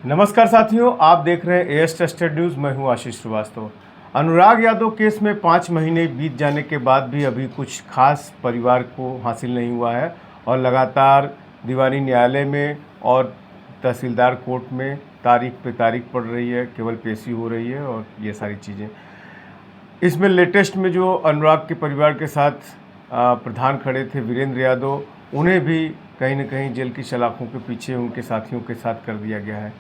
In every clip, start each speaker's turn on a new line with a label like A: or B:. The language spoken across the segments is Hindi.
A: नमस्कार साथियों, आप देख रहे हैं एएस ट्रस्टेड न्यूज़। मैं हूं आशीष श्रीवास्तव। अनुराग यादव केस में 5 महीने बीत जाने के बाद भी अभी कुछ खास परिवार को हासिल नहीं हुआ है और लगातार दीवानी न्यायालय में और तहसीलदार कोर्ट में तारीख पे तारीख पड़ रही है, केवल पेशी हो रही है और ये सारी चीज़ें। इसमें लेटेस्ट में जो अनुराग के परिवार के साथ प्रधान खड़े थे वीरेंद्र यादव, उन्हें भी कहीं न कहीं जेल की सलाखों के पीछे उनके साथियों के साथ कर दिया गया है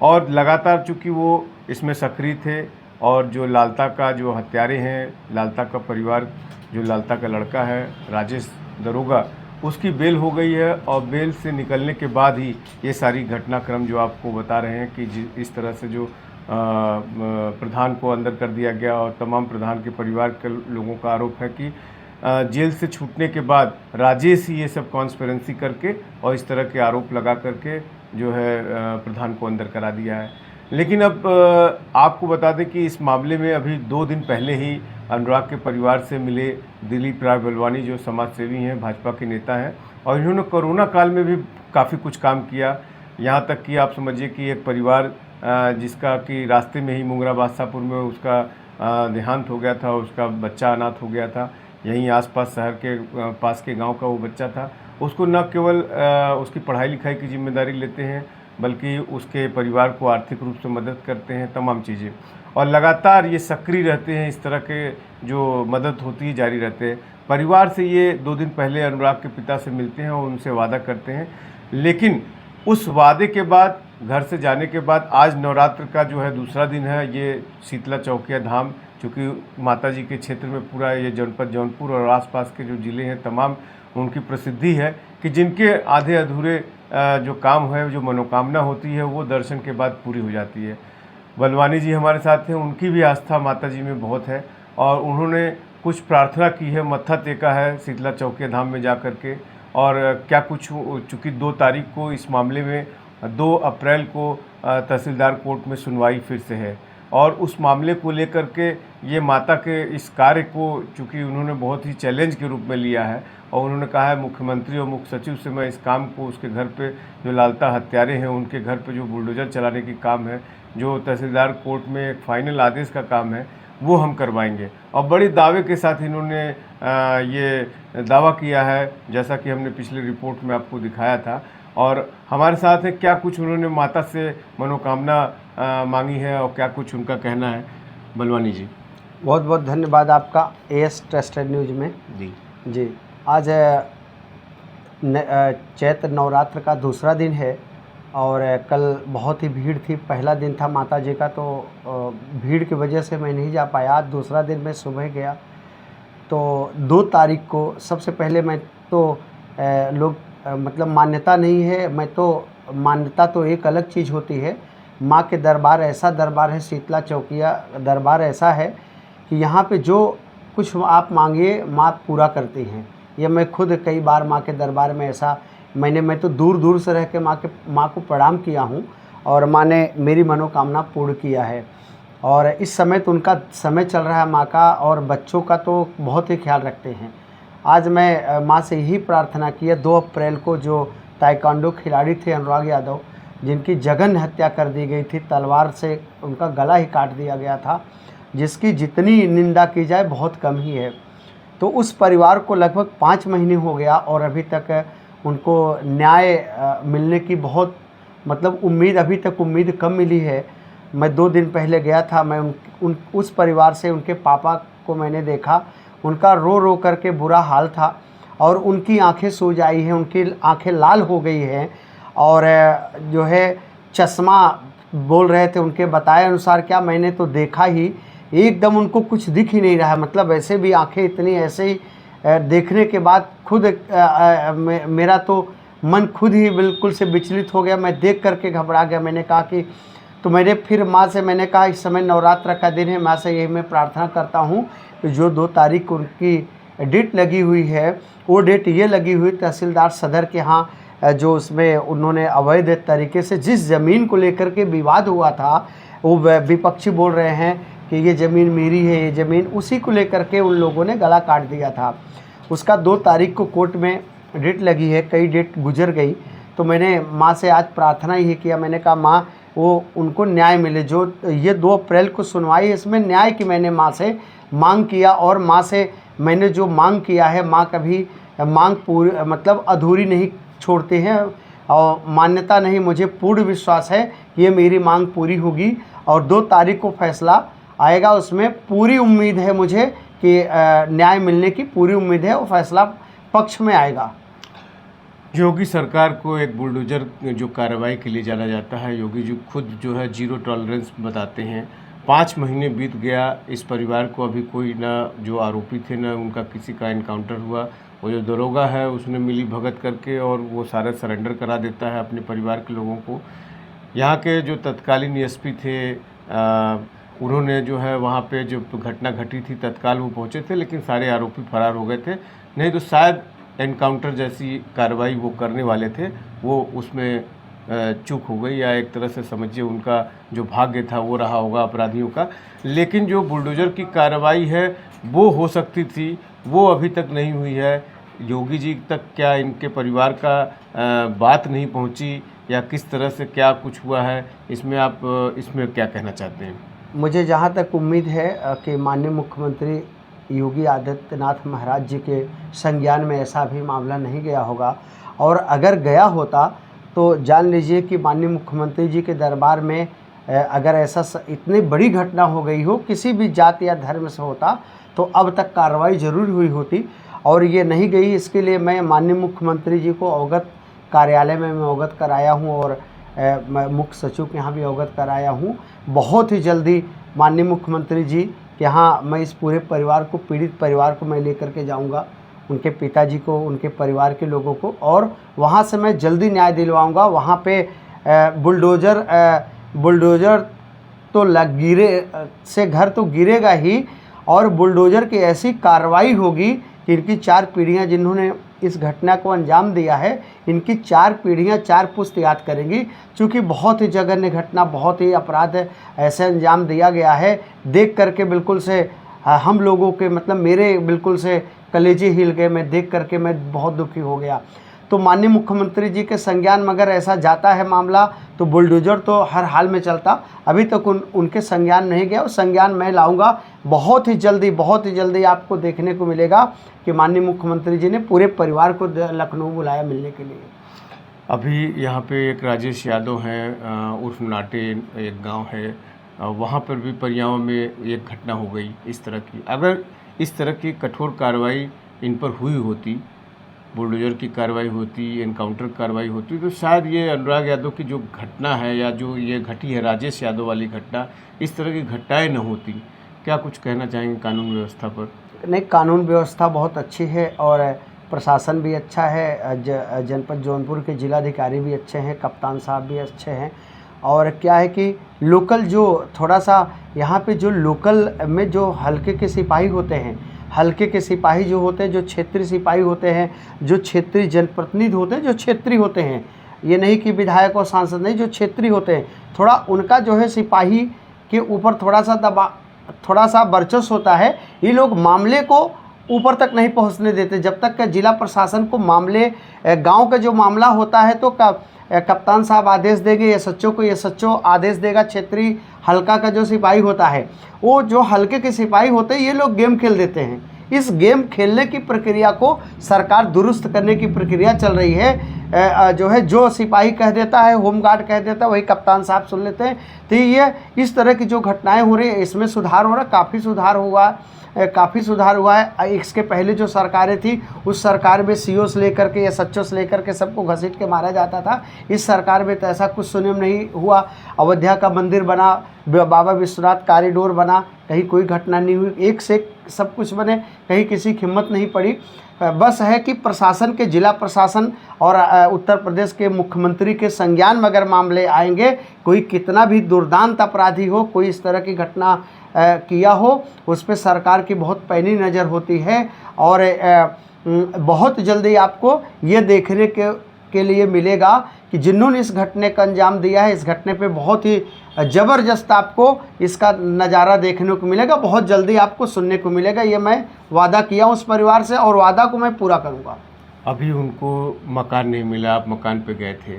A: और लगातार चूँकि वो इसमें सक्रिय थे और जो लालता का जो हत्यारे हैं, लालता का परिवार, जो लालता का लड़का है राजेश दरोगा, उसकी बेल हो गई है और बेल से निकलने के बाद ही ये सारी घटनाक्रम जो आपको बता रहे हैं कि इस तरह से जो प्रधान को अंदर कर दिया गया और तमाम प्रधान के परिवार के लोगों का आरोप है कि जेल से छूटने के बाद राजेश ही ये सब कॉन्स्पिरेंसी करके और इस तरह के आरोप लगा करके जो है प्रधान को अंदर करा दिया है। लेकिन अब आपको बता दें कि इस मामले में अभी 2 दिन पहले ही अनुराग के परिवार से मिले दिलीप राय बलवानी, जो समाज सेवी हैं, भाजपा के नेता हैं और इन्होंने कोरोना काल में भी काफ़ी कुछ काम किया। यहाँ तक कि आप समझिए कि एक परिवार जिसका कि रास्ते में ही मुंगरा बादशाहपुर में उसका देहांत हो गया था, उसका बच्चा अनाथ हो गया था, यहीं आसपास शहर के पास के गांव का वो बच्चा था, उसको न केवल उसकी पढ़ाई लिखाई की जिम्मेदारी लेते हैं बल्कि उसके परिवार को आर्थिक रूप से मदद करते हैं, तमाम चीज़ें, और लगातार ये सक्रिय रहते हैं। इस तरह के जो मदद होती है जारी रहते हैं। परिवार से ये 2 दिन पहले अनुराग के पिता से मिलते हैं और उनसे वादा करते हैं, लेकिन उस वादे के बाद घर से जाने के बाद आज नवरात्र का जो है दूसरा दिन है। ये शीतला चौकिया धाम, चूँकि माता जी के क्षेत्र में पूरा ये जनपद जौनपुर और आसपास के जो ज़िले हैं तमाम, उनकी प्रसिद्धि है कि जिनके आधे अधूरे जो काम है, जो मनोकामना होती है, वो दर्शन के बाद पूरी हो जाती है। बलवानी जी हमारे साथ हैं, उनकी भी आस्था माता जी में बहुत है और उन्होंने कुछ प्रार्थना की है, मत्था टेका है शीतला चौकिया धाम में जा कर के। और क्या कुछ, चूँकि 2 तारीख को इस मामले में 2 अप्रैल को तहसीलदार कोर्ट में सुनवाई फिर से है और उस मामले को लेकर के ये माता के इस कार्य को चूँकि उन्होंने बहुत ही चैलेंज के रूप में लिया है और उन्होंने कहा है मुख्यमंत्री और मुख्य सचिव से मैं इस काम को, उसके घर पे जो लालता हत्यारे हैं उनके घर पे जो बुलडोजर चलाने की काम है, जो तहसीलदार कोर्ट में एक फाइनल आदेश का काम है, वो हम करवाएंगे। और बड़ी दावे के साथ इन्होंने ये दावा किया है, जैसा कि हमने पिछले रिपोर्ट में आपको दिखाया था। और हमारे साथ है क्या कुछ उन्होंने माता से मनोकामना मांगी है और क्या कुछ उनका कहना है। बलवानी जी,
B: बहुत बहुत धन्यवाद आपका एएस ट्रस्टेड न्यूज़ में। जी आज चैत्र नवरात्र का दूसरा दिन है और कल बहुत ही भीड़ थी। पहला दिन था माता जी का, तो भीड़ की वजह से मैं नहीं जा पाया। आज दूसरा दिन मैं सुबह गया तो 2 तारीख को सबसे पहले मैं तो लोग मतलब मान्यता नहीं है, मैं तो मान्यता तो एक अलग चीज़ होती है। माँ के दरबार ऐसा दरबार है, शीतला चौकिया दरबार ऐसा है कि यहाँ पे जो कुछ आप मांगिए माँ पूरा करती हैं। ये मैं खुद कई बार माँ के दरबार में ऐसा मैं तो दूर दूर से रह के माँ को प्रणाम किया हूँ और माँ ने मेरी मनोकामना पूर्ण किया है। और इस समय तो उनका समय चल रहा है माँ का, और बच्चों का तो बहुत ही ख्याल रखते हैं। आज मैं माँ से यही प्रार्थना की है, 2 अप्रैल को जो ताइक्वांडो खिलाड़ी थे अनुराग यादव, जिनकी जघन्य हत्या कर दी गई थी, तलवार से उनका गला ही काट दिया गया था, जिसकी जितनी निंदा की जाए बहुत कम ही है। तो उस परिवार को लगभग 5 महीने हो गया और अभी तक उनको न्याय मिलने की बहुत मतलब उम्मीद, अभी तक उम्मीद कम मिली है। मैं 2 दिन पहले गया था, मैं उस परिवार से उनके पापा को मैंने देखा, उनका रो रो करके बुरा हाल था और उनकी आंखें सूज आई हैं, उनकी आंखें लाल हो गई हैं और जो है चश्मा बोल रहे थे। उनके बताए अनुसार क्या मैंने तो देखा ही, एकदम उनको कुछ दिख ही नहीं रहा है। मतलब ऐसे भी आंखें इतनी ऐसे ही देखने के बाद खुद मेरा तो मन खुद ही बिल्कुल से विचलित हो गया। मैं देख करके घबरा गया। मैंने कहा कि तो मैंने फिर माँ से मैंने कहा इस समय नवरात्र का दिन है, माँ से यही मैं प्रार्थना करता हूँ कि जो 2 तारीख को उनकी डेट लगी हुई है, वो डेट ये लगी हुई तहसीलदार सदर के यहाँ, जो उसमें उन्होंने अवैध तरीके से जिस ज़मीन को लेकर के विवाद हुआ था, वो विपक्षी बोल रहे हैं कि ये ज़मीन मेरी है, ये ज़मीन, उसी को लेकर के उन लोगों ने गला काट दिया था। उसका 2 तारीख को कोर्ट में डेट लगी है, कई डेट गुजर गई। तो मैंने माँ से आज प्रार्थना ही किया। मैंने कहा माँ वो उनको न्याय मिले। जो ये 2 अप्रैल को सुनवाई है, इसमें न्याय की मैंने माँ से मांग किया, और माँ से मैंने जो मांग किया है, माँ कभी मांग पूरी मतलब अधूरी नहीं छोड़ते हैं, और मान्यता नहीं, मुझे पूर्ण विश्वास है ये मेरी मांग पूरी होगी। और 2 तारीख को फैसला आएगा, उसमें पूरी उम्मीद है मुझे कि न्याय मिलने की पूरी उम्मीद है, वो फैसला पक्ष में आएगा।
A: योगी सरकार को एक बुलडोजर जो कार्रवाई के लिए जाना जाता है, योगी जी खुद जो है जीरो टॉलरेंस बताते हैं। 5 महीने बीत गया, इस परिवार को अभी कोई ना जो आरोपी थे ना उनका किसी का इनकाउंटर हुआ। वो जो दरोगा है उसने मिली भगत करके और वो सारा सरेंडर करा देता है अपने परिवार के लोगों को। यहाँ के जो तत्कालीन एसपी थे उन्होंने जो है वहाँ पे जो घटना घटी थी तत्काल वो पहुँचे थे, लेकिन सारे आरोपी फरार हो गए थे। नहीं तो शायद एनकाउंटर जैसी कार्रवाई वो करने वाले थे, वो उसमें चूक हो गई, या एक तरह से समझिए उनका जो भाग्य था वो रहा होगा अपराधियों का। लेकिन जो बुलडोजर की कार्रवाई है वो हो सकती थी, वो अभी तक नहीं हुई है। योगी जी तक क्या इनके परिवार का बात नहीं पहुंची, या किस तरह से क्या कुछ हुआ है, इसमें आप इसमें क्या कहना चाहते हैं?
B: मुझे जहाँ तक उम्मीद है कि माननीय मुख्यमंत्री योगी आदित्यनाथ महाराज जी के संज्ञान में ऐसा भी मामला नहीं गया होगा, और अगर गया होता तो जान लीजिए कि माननीय मुख्यमंत्री जी के दरबार में अगर ऐसा इतनी बड़ी घटना हो गई हो, किसी भी जाति या धर्म से होता, तो अब तक कार्रवाई जरूर हुई होती, और ये नहीं गई। इसके लिए मैं माननीय मुख्यमंत्री जी को अवगत कार्यालय में मैं अवगत कराया हूँ, और मैं मुख्य सचिव के यहाँ भी अवगत कराया हूँ। बहुत ही जल्दी माननीय मुख्यमंत्री जी के यहाँ मैं इस पूरे परिवार को, पीड़ित परिवार को मैं लेकर के जाऊँगा, उनके पिताजी को, उनके परिवार के लोगों को, और वहाँ से मैं जल्दी न्याय दिलवाऊँगा। वहाँ पे बुलडोज़र तो गिरे से घर तो गिरेगा ही, और बुलडोज़र की ऐसी कार्रवाई होगी कि इनकी 4 पीढ़ियाँ जिन्होंने इस घटना को अंजाम दिया है, इनकी 4 पीढ़ियाँ 4 पुश्त याद करेंगी। चूँकि बहुत ही जघन्य घटना, बहुत ही अपराध ऐसे अंजाम दिया गया है, देख करके बिल्कुल से हम लोगों के मतलब मेरे बिल्कुल से कलेजे हिल गए। मैं देख करके मैं बहुत दुखी हो गया। तो माननीय मुख्यमंत्री जी के संज्ञान में अगर ऐसा जाता है मामला, तो बुलडोजर तो हर हाल में चलता। अभी तक उनके संज्ञान नहीं गया, और संज्ञान मैं लाऊंगा। बहुत ही जल्दी आपको देखने को मिलेगा कि माननीय मुख्यमंत्री जी ने पूरे परिवार को लखनऊ बुलाया मिलने के लिए।
A: अभी यहाँ पे एक राजेश यादव हैं, उर्फ नाटे, एक गांव है, वहाँ पर भी परियां में एक घटना हो गई इस तरह की। अगर इस तरह की कठोर कार्रवाई इन पर हुई होती, बुलडोजर की कार्रवाई होती, एनकाउंटर कार्रवाई होती, तो शायद ये अनुराग यादव की जो घटना है, या जो ये घटी है राजेश यादव वाली घटना, इस तरह की घटनाएं न होती। क्या कुछ कहना चाहेंगे कानून व्यवस्था पर?
B: नहीं, कानून व्यवस्था बहुत अच्छी है, और प्रशासन भी अच्छा है। जनपद जौनपुर के जिलाधिकारी भी अच्छे हैं, कप्तान साहब भी अच्छे हैं। और क्या है कि लोकल जो थोड़ा सा यहाँ पे जो लोकल में जो हल्के के सिपाही होते हैं, हल्के के सिपाही जो होते हैं, जो क्षेत्रीय सिपाही होते हैं, जो क्षेत्रीय जनप्रतिनिधि होते हैं, जो क्षेत्रीय होते हैं, ये नहीं कि विधायक और सांसद नहीं, जो क्षेत्रीय होते हैं, थोड़ा उनका जो है सिपाही के ऊपर थोड़ा सा वर्चस्व होता है। ये लोग मामले को ऊपर तक नहीं पहुंचने देते। जब तक का जिला प्रशासन को मामले, गांव का जो मामला होता है तो कप्तान साहब आदेश देंगे, एसएचओ को एसएचओ आदेश देगा। क्षेत्रीय हल्का का जो सिपाही होता है, वो जो हल्के के सिपाही होते हैं, ये लोग गेम खेल देते हैं। इस गेम खेलने की प्रक्रिया को सरकार दुरुस्त करने की प्रक्रिया चल रही है। जो है जो सिपाही कह देता है, होमगार्ड कह देता है, वही कप्तान साहब सुन लेते हैं। तो ये इस तरह की जो घटनाएं हो रही है, इसमें सुधार हो रहा है, काफ़ी सुधार हुआ है। इसके पहले जो सरकारें थी, उस सरकार में सीओ से लेकर के या एसएचओ से लेकर के सबको घसीट के मारा जाता था। इस सरकार में तो ऐसा कुछ सुनने में नहीं हुआ। अयोध्या का मंदिर बना, बाबा विश्वनाथ कॉरिडोर बना, कहीं कोई घटना नहीं हुई। एक से एक सब कुछ बने, कहीं किसी की हिम्मत नहीं पड़ी। बस है कि प्रशासन के, जिला प्रशासन और उत्तर प्रदेश के मुख्यमंत्री के संज्ञान में अगर मामले आएंगे, कोई कितना भी दुर्दांत अपराधी हो, कोई इस तरह की घटना किया हो, उस पर सरकार की बहुत पैनी नज़र होती है। और बहुत जल्दी आपको ये देखने के लिए मिलेगा कि जिन्होंने इस घटने का अंजाम दिया है, इस घटने पे बहुत ही ज़बरदस्त आपको इसका नज़ारा देखने को मिलेगा। बहुत जल्दी आपको सुनने को मिलेगा। ये मैं वादा किया उस परिवार से, और वादा को मैं पूरा करूँगा।
A: अभी उनको मकान नहीं मिला, आप मकान पे गए थे,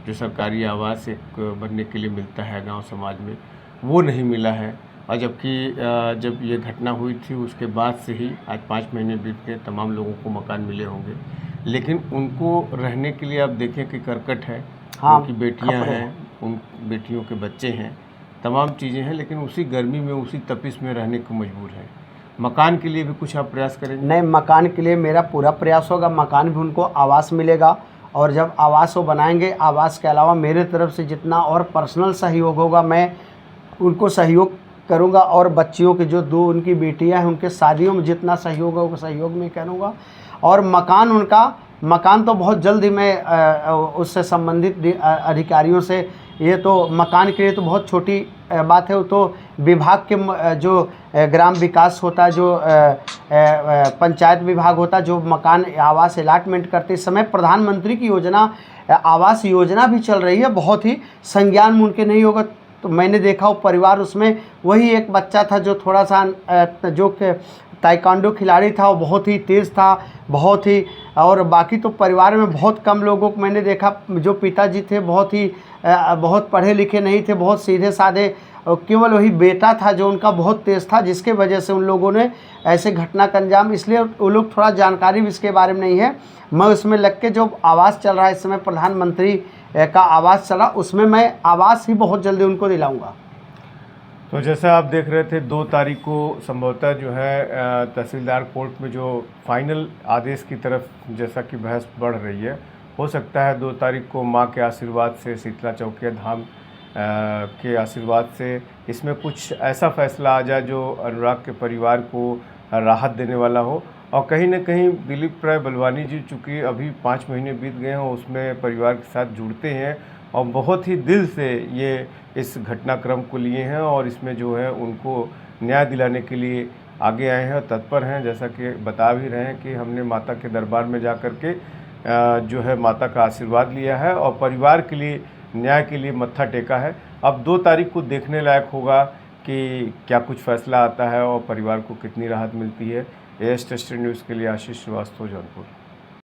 A: जो सरकारी आवास एक बनने के लिए मिलता है गांव समाज में, वो नहीं मिला है। और जबकि जब ये घटना हुई थी उसके बाद से ही आज 5 महीने बीत गए, तमाम लोगों को मकान मिले होंगे, लेकिन उनको रहने के लिए आप देखें कि करकट है,
B: हाँ,
A: उनकी बेटियां
B: खपड़े
A: हैं, उन बेटियों के बच्चे हैं, तमाम चीज़ें हैं, लेकिन उसी गर्मी में उसी तपिश में रहने को मजबूर हैं। मकान के लिए भी कुछ आप प्रयास करेंगे?
B: नहीं, मकान के लिए मेरा पूरा प्रयास होगा, मकान भी उनको आवास मिलेगा। और जब आवास वो बनाएंगे, आवास के अलावा मेरे तरफ से जितना और पर्सनल सहयोग होगा मैं उनको सहयोग करूंगा। और बच्चियों की जो 2 उनकी बेटियां हैं उनके शादियों में जितना सहयोग होगा सहयोग में करूंगा। और मकान तो बहुत जल्द ही मैं उससे संबंधित अधिकारियों से, ये तो मकान के लिए तो बहुत छोटी बात है, वो तो विभाग के जो ग्राम विकास होता है, जो पंचायत विभाग होता है, जो मकान आवास अलॉटमेंट करते समय प्रधानमंत्री की योजना आवास योजना भी चल रही है, बहुत ही संज्ञान में उनके नहीं होगा। तो मैंने देखा वो परिवार, उसमें वही एक बच्चा था जो थोड़ा सा जो ताइक्वांडो खिलाड़ी था, वो बहुत ही तेज़ था, बहुत ही। और बाकी तो परिवार में बहुत कम लोगों को मैंने देखा, जो पिताजी थे बहुत पढ़े लिखे नहीं थे, बहुत सीधे साधे, केवल वही बेटा था जो उनका बहुत तेज़ था, जिसके वजह से उन लोगों ने ऐसे घटना का अंजाम, इसलिए वो लोग थोड़ा जानकारी भी इसके बारे में नहीं है। मैं उसमें लग के जो आवास चल रहा है इस समय, प्रधानमंत्री का आवास चला, उसमें मैं आवास ही बहुत जल्दी उनको दिलाऊंगा।
A: तो जैसा आप देख रहे थे 2 तारीख को संभवतः जो है तहसीलदार कोर्ट में जो फाइनल आदेश की तरफ जैसा कि बहस बढ़ रही है, हो सकता है 2 तारीख को मां के आशीर्वाद से, शीतला चौकिया धाम के आशीर्वाद से इसमें कुछ ऐसा फैसला आ जाए जो अनुराग के परिवार को राहत देने वाला हो। और कहीं न कहीं दिलीप राय बलवानी जी, चूँकि अभी 5 महीने बीत गए हैं, उसमें परिवार के साथ जुड़ते हैं और बहुत ही दिल से ये इस घटनाक्रम को लिए हैं और इसमें जो है उनको न्याय दिलाने के लिए आगे आए हैं और तत्पर हैं। जैसा कि बता भी रहे हैं कि हमने माता के दरबार में जा कर के जो है माता का आशीर्वाद लिया है और परिवार के लिए न्याय के लिए मत्था टेका है। अब 2 तारीख को देखने लायक होगा कि क्या कुछ फैसला आता है और परिवार को कितनी राहत मिलती है। एएस टेस्टेड न्यूज़ के लिए आशीष श्रीवास्तव, जौनपुर।